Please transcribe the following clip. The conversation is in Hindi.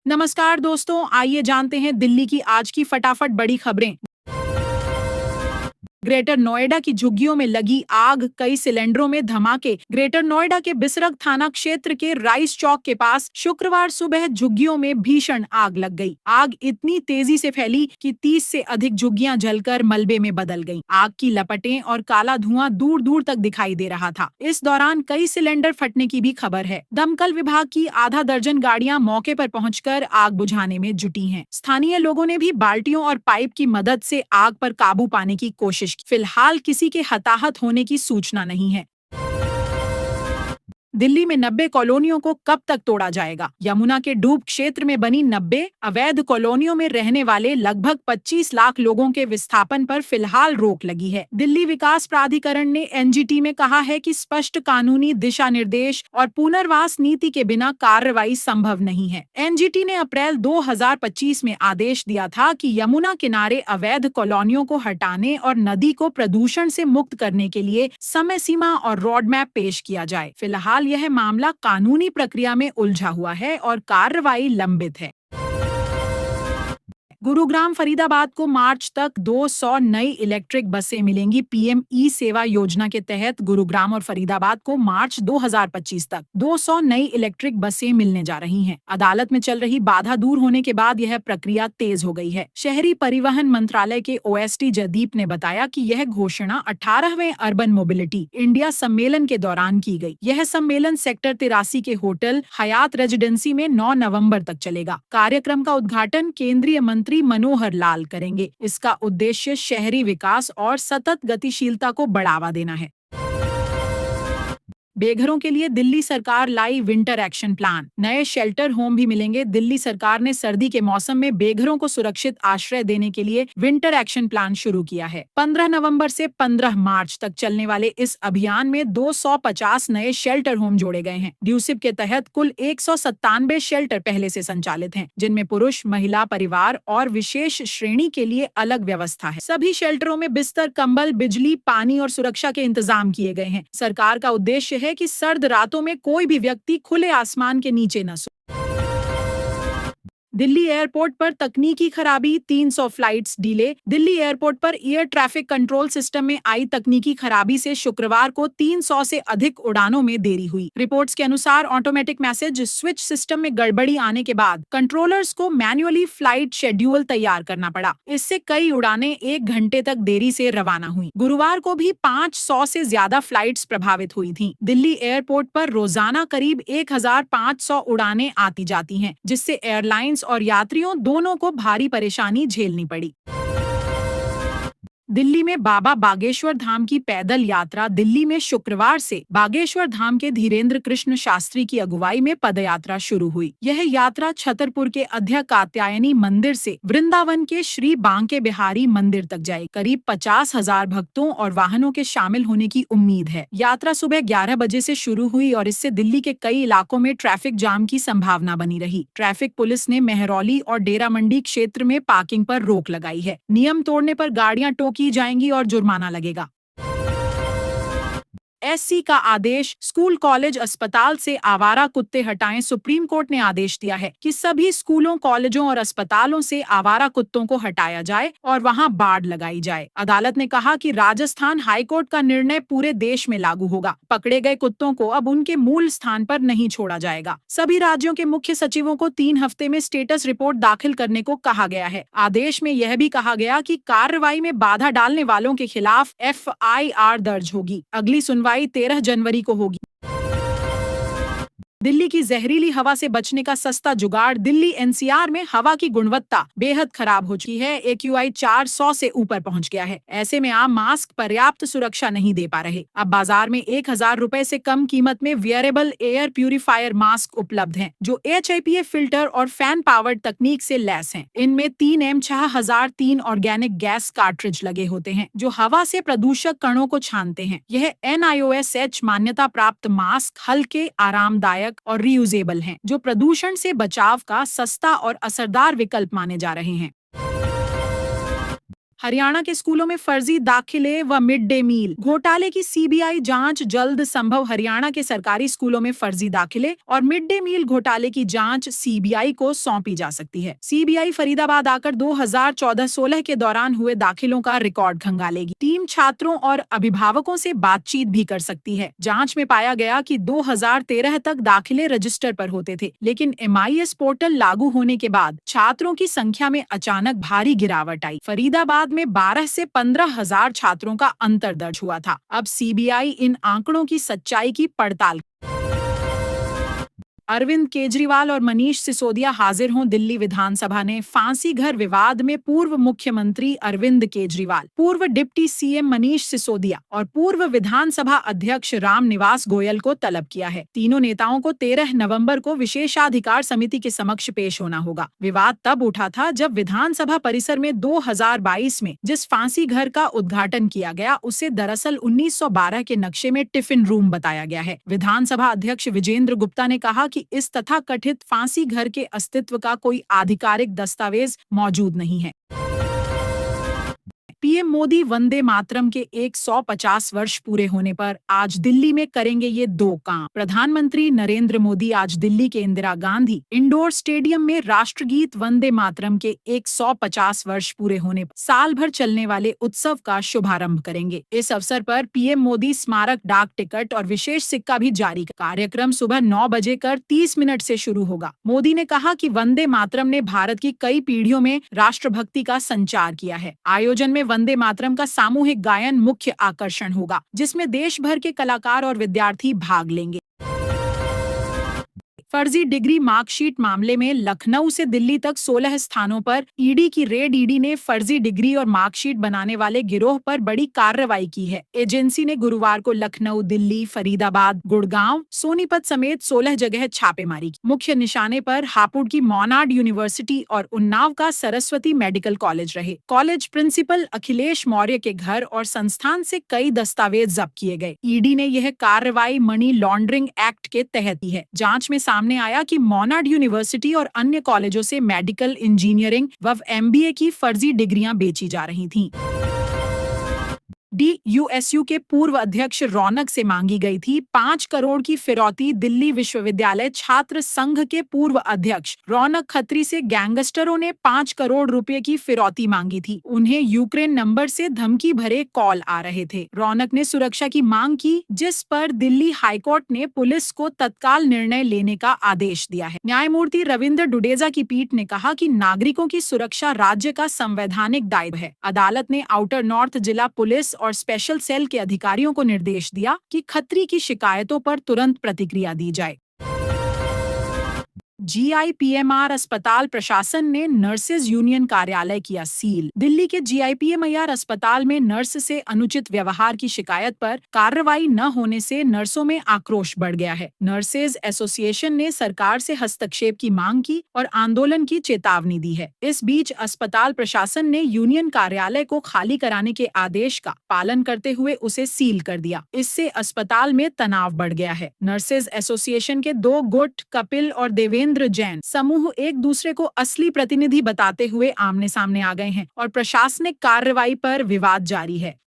नमस्कार दोस्तों, आइए जानते हैं दिल्ली की आज की फटाफट बड़ी खबरें। ग्रेटर नोएडा की झुग्गियों में लगी आग, कई सिलेंडरों में धमाके। ग्रेटर नोएडा के बिसरक थाना क्षेत्र के राइस चौक के पास शुक्रवार सुबह झुग्गियों में भीषण आग लग गई। आग इतनी तेजी से फैली कि 30 से अधिक झुग्गियां जलकर मलबे में बदल गईं। आग की लपटें और काला धुआं दूर दूर तक दिखाई दे रहा था। इस दौरान कई सिलेंडर फटने की भी खबर है। दमकल विभाग की आधा दर्जन गाड़ियां मौके पर पहुंचकर आग बुझाने में जुटी हैं। स्थानीय लोगों ने भी बाल्टियों और पाइप की मदद से आग पर काबू पाने की कोशिश की। फिलहाल किसी के हताहत होने की सूचना नहीं है। दिल्ली में 90 कॉलोनियों को कब तक तोड़ा जाएगा? यमुना के डूब क्षेत्र में बनी 90 अवैध कॉलोनियों में रहने वाले लगभग 25 लाख लोगों के विस्थापन पर फिलहाल रोक लगी है। दिल्ली विकास प्राधिकरण ने एनजीटी में कहा है कि स्पष्ट कानूनी दिशा निर्देश और पुनर्वास नीति के बिना कार्रवाई संभव नहीं है। एनजीटी ने अप्रैल 2025 में आदेश दिया था कि यमुना किनारे अवैध कॉलोनियों को हटाने और नदी को प्रदूषण से मुक्त करने के लिए समय सीमा और रोडमैप पेश किया जाए। फिलहाल यह मामला कानूनी प्रक्रिया में उलझा हुआ है और कार्रवाई लंबित है। गुरुग्राम फरीदाबाद को मार्च तक 200 नई इलेक्ट्रिक बसें मिलेंगी। पीएम ई सेवा योजना के तहत गुरुग्राम और फरीदाबाद को मार्च 2025 तक 200 नई इलेक्ट्रिक बसें मिलने जा रही हैं। अदालत में चल रही बाधा दूर होने के बाद यह प्रक्रिया तेज हो गई है। शहरी परिवहन मंत्रालय के ओएसडी जयदीप ने बताया कि यह घोषणा 18वें अर्बन मोबिलिटी इंडिया सम्मेलन के दौरान की गई। यह सम्मेलन सेक्टर 83 के होटल हयात रेजिडेंसी में 9 नवंबर तक चलेगा। कार्यक्रम का उद्घाटन केंद्रीय मंत्री मनोहर लाल करेंगे। इसका उद्देश्य शहरी विकास और सतत गतिशीलता को बढ़ावा देना है। बेघरों के लिए दिल्ली सरकार लाई विंटर एक्शन प्लान। नए शेल्टर होम भी मिलेंगे। दिल्ली सरकार ने सर्दी के मौसम में बेघरों को सुरक्षित आश्रय देने के लिए विंटर एक्शन प्लान शुरू किया है। 15 नवंबर से 15 मार्च तक चलने वाले इस अभियान में 250 नए शेल्टर होम जोड़े गए हैं। ड्यूसिप के तहत कुल 197 शेल्टर पहले से संचालित हैं, जिनमें पुरुष, महिला, परिवार और विशेष श्रेणी के लिए अलग व्यवस्था है। सभी शेल्टरों में बिस्तर, कंबल, बिजली, पानी और सुरक्षा के इंतजाम किए गए हैं। सरकार का उद्देश्य है कि सर्द रातों में कोई भी व्यक्ति खुले आसमान के नीचे न सो। दिल्ली एयरपोर्ट पर तकनीकी खराबी, 300 फ्लाइट्स डिले। दिल्ली एयरपोर्ट पर एयर ट्रैफिक कंट्रोल सिस्टम में आई तकनीकी खराबी से शुक्रवार को 300 से अधिक उड़ानों में देरी हुई। रिपोर्ट्स के अनुसार ऑटोमेटिक मैसेज स्विच सिस्टम में गड़बड़ी आने के बाद कंट्रोलर्स को मैन्युअली फ्लाइट शेड्यूल तैयार करना पड़ा। इससे कई उड़ानें 1 घंटे तक देरी से रवाना हुई। गुरुवार को भी 500 से ज्यादा फ्लाइट्स प्रभावित हुई थीं। दिल्ली एयरपोर्ट पर रोजाना करीब 1500 उड़ानें आती जाती हैं, जिससे एयरलाइंस और यात्रियों दोनों को भारी परेशानी झेलनी पड़ी। दिल्ली में बाबा बागेश्वर धाम की पैदल यात्रा। दिल्ली में शुक्रवार से बागेश्वर धाम के धीरेन्द्र कृष्ण शास्त्री की अगुवाई में पदयात्रा शुरू हुई। यह यात्रा छतरपुर के अध्या कात्यायनी मंदिर से वृंदावन के श्री बांके बिहारी मंदिर तक जाएगी। करीब 50,000 भक्तों और वाहनों के शामिल होने की उम्मीद है। यात्रा सुबह 11 बजे से शुरू हुई और इससे दिल्ली के कई इलाकों में ट्रैफिक जाम की संभावना बनी रही। ट्रैफिक पुलिस ने मेहरौली और डेरा मंडी क्षेत्र में पार्किंग पर रोक लगाई है। नियम तोड़ने पर गाड़ियां टो की जाएंगी और जुर्माना लगेगा। एससी का आदेश, स्कूल, कॉलेज, अस्पताल से आवारा कुत्ते हटाएं। सुप्रीम कोर्ट ने आदेश दिया है कि सभी स्कूलों, कॉलेजों और अस्पतालों से आवारा कुत्तों को हटाया जाए और वहां बाड़ लगाई जाए। अदालत ने कहा कि राजस्थान हाईकोर्ट का निर्णय पूरे देश में लागू होगा। पकड़े गए कुत्तों को अब उनके मूल स्थान पर नहीं छोड़ा जाएगा। सभी राज्यों के मुख्य सचिवों को 3 हफ्ते में स्टेटस रिपोर्ट दाखिल करने को कहा गया है। आदेश में यह भी कहा गया कि कार्रवाई में बाधा डालने वालों के खिलाफ FIR दर्ज होगी। अगली सुनवाई 13 जनवरी को होगी। दिल्ली की जहरीली हवा से बचने का सस्ता जुगाड़। दिल्ली NCR में हवा की गुणवत्ता बेहद खराब हो चुकी है। AQI 400 से ऊपर पहुंच गया है। ऐसे में आम मास्क पर्याप्त सुरक्षा नहीं दे पा रहे। अब बाजार में 1000 रुपए से कम कीमत में वियरेबल एयर प्यूरिफायर मास्क उपलब्ध हैं, जो HIPA फिल्टर और फैन पावर्ड तकनीक से लैस हैं। इनमें 3M6003 ऑर्गेनिक गैस कार्ट्रिज लगे होते हैं, जो हवा से प्रदूषक कणों को छानते हैं। यह NIOSH मान्यता प्राप्त मास्क हल्के, आरामदायक और रीयूजेबल हैं, जो प्रदूषण से बचाव का सस्ता और असरदार विकल्प माने जा रहे हैं। हरियाणा के स्कूलों में फर्जी दाखिले व मिड डे मील घोटाले की सीबीआई जांच जल्द संभव। हरियाणा के सरकारी स्कूलों में फर्जी दाखिले और मिड डे मील घोटाले की जांच सीबीआई को सौंपी जा सकती है। सीबीआई फरीदाबाद आकर 2014-16 के दौरान हुए दाखिलों का रिकॉर्ड खंगालेगी। टीम छात्रों और अभिभावकों से बातचीत भी कर सकती है। जांच में पाया गया कि 2013 तक दाखिले रजिस्टर पर होते थे, लेकिन MIS पोर्टल लागू होने के बाद छात्रों की संख्या में अचानक भारी गिरावट आई। फरीदाबाद में 12 से 15,000 छात्रों का अंतर दर्ज हुआ था। अब सीबीआई इन आंकड़ों की सच्चाई की पड़ताल। अरविंद केजरीवाल और मनीष सिसोदिया हाजिर हों। दिल्ली विधानसभा ने फांसी घर विवाद में पूर्व मुख्यमंत्री अरविंद केजरीवाल, पूर्व डिप्टी सीएम मनीष सिसोदिया और पूर्व विधानसभा अध्यक्ष रामनिवास गोयल को तलब किया है। तीनों नेताओं को 13 नवंबर को विशेषाधिकार समिति के समक्ष पेश होना होगा। विवाद तब उठा था जब विधानसभा परिसर में 2022 में जिस फांसी घर का उद्घाटन किया गया उसे दरअसल 1912 के नक्शे में टिफिन रूम बताया गया है। विधानसभा अध्यक्ष विजेंद्र गुप्ता ने कहा कि इस तथाकथित फांसी घर के अस्तित्व का कोई आधिकारिक दस्तावेज मौजूद नहीं है। पीएम मोदी वंदे मातरम के 150 वर्ष पूरे होने पर आज दिल्ली में करेंगे ये दो काम। प्रधानमंत्री नरेंद्र मोदी आज दिल्ली के इंदिरा गांधी इंडोर स्टेडियम में राष्ट्रगीत वंदे मातरम के 150 वर्ष पूरे होने पर साल भर चलने वाले उत्सव का शुभारंभ करेंगे। इस अवसर पर पीएम मोदी स्मारक डाक टिकट और विशेष सिक्का भी जारी। कार्यक्रम सुबह 9 बजे कर 30 मिनट से शुरू होगा। मोदी ने कहा कि वंदे मातरम ने भारत की कई पीढ़ियों में राष्ट्रभक्ति का संचार किया है। आयोजन में वंदे मातरम का सामूहिक गायन मुख्य आकर्षण होगा, जिसमें देश भर के कलाकार और विद्यार्थी भाग लेंगे। फर्जी डिग्री मार्कशीट मामले में लखनऊ से दिल्ली तक 16 स्थानों पर ईडी की रेड। ईडी ने फर्जी डिग्री और मार्कशीट बनाने वाले गिरोह पर बड़ी कार्रवाई की है। एजेंसी ने गुरुवार को लखनऊ, दिल्ली, फरीदाबाद, गुड़गांव, सोनीपत समेत 16 जगह छापेमारी की। मुख्य निशाने पर हापुड़ की मॉनार्ड यूनिवर्सिटी और उन्नाव का सरस्वती मेडिकल कॉलेज रहे। कॉलेज प्रिंसिपल अखिलेश मौर्य के घर और संस्थान से कई दस्तावेज जब्त किए गए। ईडी ने यह कार्रवाई मनी लॉन्ड्रिंग एक्ट के तहत की है। जांच में सामने आया कि मॉनार्ड यूनिवर्सिटी और अन्य कॉलेजों से मेडिकल इंजीनियरिंग व MBA की फर्जी डिग्रियां बेची जा रही थीं। DUSU के पूर्व अध्यक्ष रौनक से मांगी गई थी 5 करोड़ की फिरौती। दिल्ली विश्वविद्यालय छात्र संघ के पूर्व अध्यक्ष रौनक खत्री से गैंगस्टरों ने 5 करोड़ रुपए की फिरौती मांगी थी। उन्हें यूक्रेन नंबर से धमकी भरे कॉल आ रहे थे। रौनक ने सुरक्षा की मांग की, जिस पर दिल्ली हाईकोर्ट ने पुलिस को तत्काल निर्णय लेने का आदेश दिया है। न्यायमूर्ति रविंद्र डुडेजा की पीठ ने कहा कि नागरिकों की सुरक्षा राज्य का संवैधानिक दायित्व है। अदालत ने आउटर नॉर्थ जिला पुलिस और स्पेशल सेल के अधिकारियों को निर्देश दिया कि खत्री की शिकायतों पर तुरंत प्रतिक्रिया दी जाए। GIPMR अस्पताल प्रशासन ने नर्सेज यूनियन कार्यालय किया सील। दिल्ली के GIPMR अस्पताल में नर्स से अनुचित व्यवहार की शिकायत पर कार्रवाई न होने से नर्सों में आक्रोश बढ़ गया है। नर्सेज एसोसिएशन ने सरकार से हस्तक्षेप की मांग की और आंदोलन की चेतावनी दी है। इस बीच अस्पताल प्रशासन ने यूनियन कार्यालय को खाली कराने के आदेश का पालन करते हुए उसे सील कर दिया। इससे अस्पताल में तनाव बढ़ गया है। नर्सेज एसोसिएशन के 2 गुट, कपिल और देवेंद्र जैन समूह एक दूसरे को असली प्रतिनिधि बताते हुए आमने सामने आ गए हैं और प्रशासनिक कार्रवाई पर विवाद जारी है।